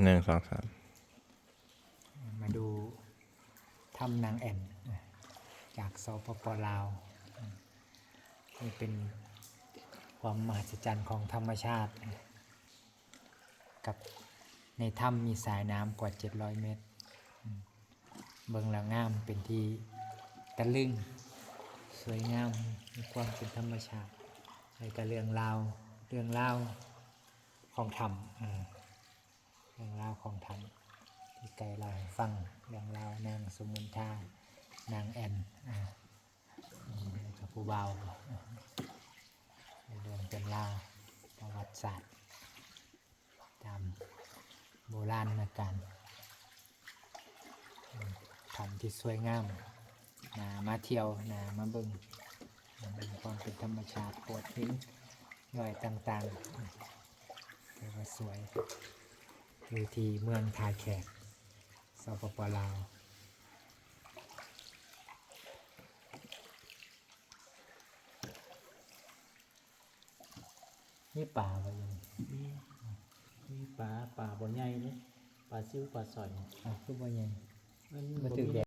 1 2 3มาดูถ้ำนางแอ่นจากสปป.ลาวนี่เป็นความมหัศจรรย์ของธรรมชาติกับในถ้ำมีสายน้ำกว่า700 เมตรเบิ่งแล้วงามเป็นที่ตะลึงสวยงามมีความเป็นธรรมชาติในกับเรื่องราวของธรรมเรื่องราวของธรรมที่ไกลเล่าให้ฟังเรื่องราวนางสมุนทานางแอ่นกับผู้เบาเรื่องเป็นราวประวัติศาสตร์ตามโบราณการทำที่สวยงามมาเที่ยวมาเบิ่งความเป็นธรรมชาติโขดหินย่อยต่างๆแต่ว่าสวยอยู่ที่เมืองทาแขกสปป.ลาวนี่ป่าบ่อยู่ มีปลาบ่ใหญ่เด้ปลาซิวปลาสอย คือบ่ใหญ่ มัน บ่ บ่ ถึก มี แดด